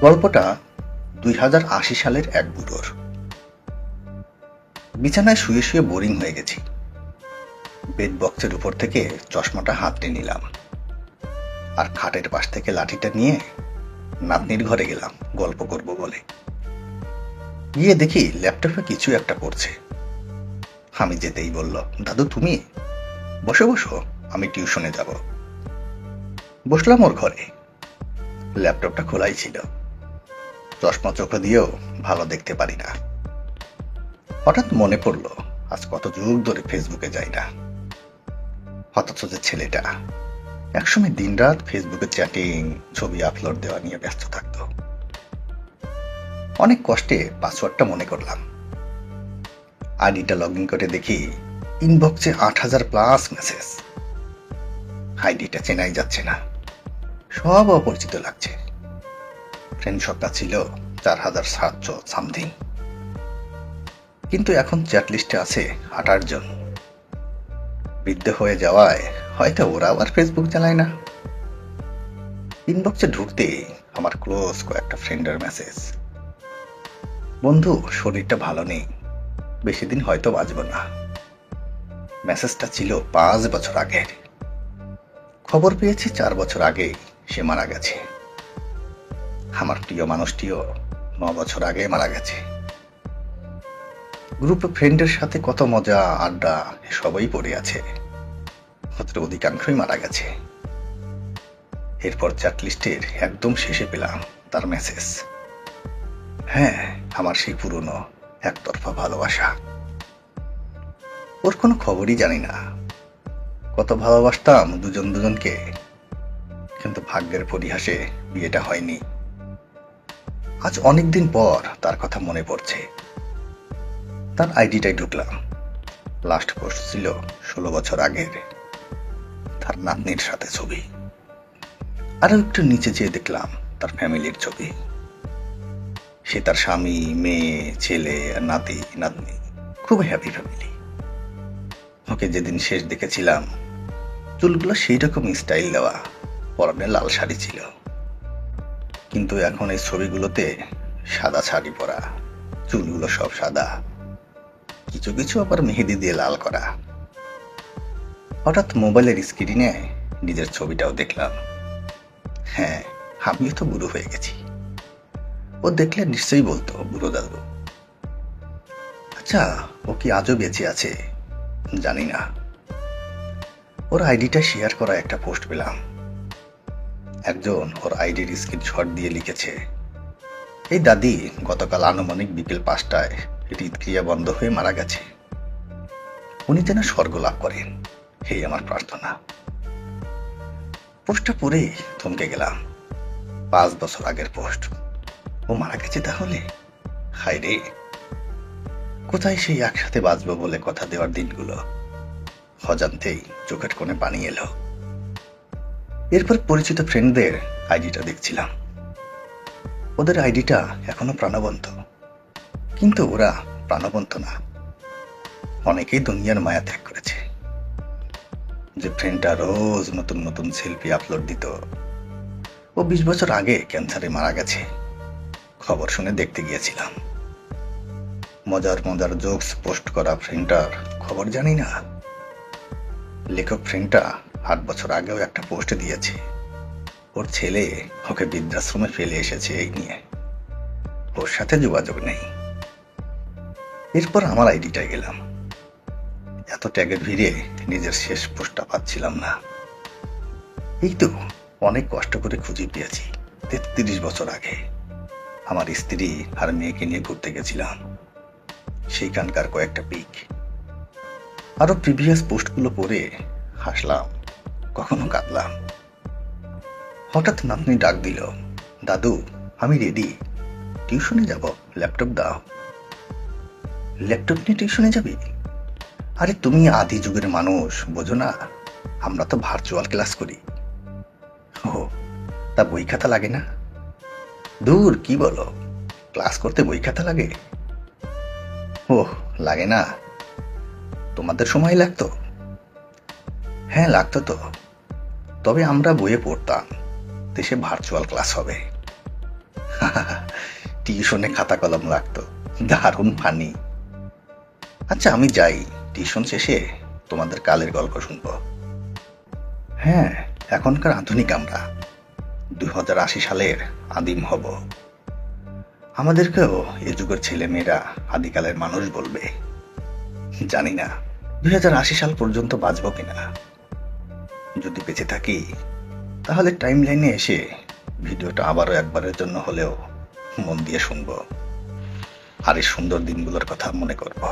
গল্পটা 2080 সালের এক বুড়োর। বিছানায় শুয়ে শুয়ে বোরিং হয়ে গেছি। বেড বক্সের উপর থেকে চশমাটা হাতে নিলাম আর খাটের পাশ থেকে লাঠিটা নিয়ে নাতনির ঘরে গেলাম গল্প করব বলে। গিয়ে দেখি ল্যাপটপে কিছু একটা করছে। আমি যেতেই বলল, দাদু তুমি বসো বসো, আমি টিউশনে যাব। বসলাম ওর ঘরে। ল্যাপটপটা খোলাই ছিল। চশমা চোখে দিয়েও ভালো দেখতে পারি না। হঠাৎ মনে পড়ল আজ কত যুগ ধরে ফেসবুকে যাই না। অথচ যে ছেলেটা একসময় দিনরাত ফেসবুকে চ্যাটিং, ছবি আপলোড দেওয়া নিয়ে ব্যস্ত থাকত। অনেক কষ্টে পাসওয়ার্ডটা মনে করলাম। আইডিটা লগ ইন করে দেখি ইনবক্সে 8000+ মেসেজ। আইডিটা চেনাই যাচ্ছে না, সব অপরিচিত লাগছে। ফ্রেন্ড সংখ্যা ছিল 4700 সামথিং, কিন্তু এখন চ্যাট লিস্টে আছে 28 জন। বৃদ্ধ হয়ে যাওয়ায় হয়তো ওরা আবার ফেসবুক চালায় না। ইনবক্সে ঢুকতে আমার ক্লোজ কয়েকটা ফ্রেন্ডের মেসেজ, বন্ধু শরীরটা ভালো নেই, বেশি দিন হয়তো বাঁচব না। মেসেজটা ছিল 5 বছর আগের। খবর পেয়েছি 4 বছর আগেই সে মারা গেছে। আমার প্রিয় মানুষটিও 9 বছর আগে মারা গেছে। গ্রুপে ফ্রেন্ডের সাথে কত মজা আড্ডা সবই পড়ে আছে, মাত্র অধিকাংশই মারা গেছে। এরপর চ্যাট লিস্টের একদম শেষে পেলাম তার মেসেজ। হ্যাঁ, আমার সেই পুরনো একতরফা ভালোবাসা। ওর কোনো খবরই জানি না। কত ভালোবাসতাম দুজন দুজনকে, কিন্তু ভাগ্যের পরিহাসে বিয়েটা হয়নি। আজ অনেকদিন পর তার কথা মনে পড়ছে। তার আইডিটাই ঢুকলাম। লাস্ট পোস্ট ছিল 16 বছর আগের, তার নাতনির সাথে ছবি। আরো একটু নিচে যেয়ে দেখলাম তার ফ্যামিলির ছবি। সে তার স্বামী, মেয়ে, ছেলে আর নাতি নাতনি, খুব হ্যাপি ফ্যামিলি। ওকে যেদিন শেষ দেখেছিলাম চুলগুলো সেই রকম স্টাইল দেওয়া, পরনে লাল শাড়ি ছিল। কিন্তু এখন এই ছবিগুলোতে সাদা শাড়ি পরা, চুলগুলো সব সাদা, কিছু কিছু আবার মেহেদি দিয়ে লাল করা। হঠাৎ মোবাইলের স্ক্রিনে নিজের ছবিটাও দেখলাম। হ্যাঁ, আমিও তো বুড়ো হয়ে গেছি। ও দেখলে নিশ্চয়ই বলতো বুড়ো দাদু। আচ্ছা, ও কি আজও বেঁচে আছে জানি না। ওর আইডিটা শেয়ার করা একটা পোস্ট পেলাম। একজন ওর আইডির স্ক্রিনশট দিয়ে লিখেছে, এই দাদি গতকাল আনুমানিক বিকেল 5টায় হৃদক্রিয়া বন্ধ হয়ে মারা গেছে। উনি যেন স্বর্গ লাভ করেন, এই আমার প্রার্থনা। পোস্টটা পড়ে থমকে গেলাম। 5 বছর আগের পোস্ট, ও মারা গেছে তাহলে? হায় রে, কোথায় সেই একসাথে বাঁচবো বলে কথা দেওয়ার দিনগুলো। অজান্তেই চোখের কোণে পানি এলো। এরপর পরিচিত ফ্রেন্ডদের আইডিটা দেখছিলাম। ওদের আইডিটা এখনো প্রাণবন্ত, কিন্তু ওরা প্রাণবন্ত না। অনেকেই দুনিয়ার মায়া ত্যাগ করেছে। যে ফ্রেন্ডটা রোজ নতুন নতুন সেলফি আপলোড দিত, ও 20 বছর আগে ক্যান্সারে মারা গেছে। খবর শুনে দেখতে গিয়েছিলাম। মজার মজার জোকস পোস্ট করা ফ্রেন্ডটার খবর জানি না। লেখক ফ্রেন্ডটা 8 বছর আগেও একটা পোস্ট দিয়েছে। ওর ছেলে ওকে বৃদ্ধাশ্রমে ফেলে এসেছে এই নিয়ে। ওর সাথে যোগাযোগ নেই। এরপর আমার আইডিটায় গেলাম। এত ট্যাগের ভিড়ে নিজের শেষ পোস্টটা পাচ্ছিলাম না। এই তো অনেক কষ্ট করে খুঁজে পেয়েছি। 33 বছর আগে আমার স্ত্রী আর মেয়েকে নিয়ে ঘুরতে গেছিলাম। সেইখানকার কয়েকটা পিক। আরো প্রিভিয়াস পোস্টগুলো পড়ে হাসলাম, কখনো কাঁদলাম। হঠাৎ নাতনি ডাক দিল, দাদু আমি রেডি, টিউশনে যাব, ল্যাপটপ দাও। ল্যাপটপ নিয়ে টিউশনে যাবি? আরে তুমি আদি যুগের মানুষ, বোঝো না, আমরা তো ভার্চুয়াল ক্লাস করি। ও, তা বই খাতা লাগে না? দূর, কি বলো, ক্লাস করতে বই খাতা লাগে? ওহ, লাগে না? তোমাদের সময় লাগতো? হ্যাঁ লাগতো তো, তবে আমরা বইয়ে পড়তাম, দেশে ভার্চুয়াল ক্লাস হবে। টিউশনে খাতা কলম লাগতো, দারুণ ফানি। আচ্ছা আমি যাই, টিউশন শেষে তোমাদের কালের গল্প শুনবো। হ্যাঁ, এখনকার আধুনিক আমরা 2080 সালের আদিম হব। আমাদেরকেও এ যুগের ছেলে মেয়েরা আদিকালের মানুষ বলবে। জানি না 2080 সাল পর্যন্ত বাঁচবো কিনা। যদি বেঁচে থাকি তাহলে টাইম লাইনে এসে ভিডিওটা আবারও একবারের জন্য হলেও মন দিয়ে শুনবো, আর এই সুন্দর দিনগুলোর কথা মনে করবো।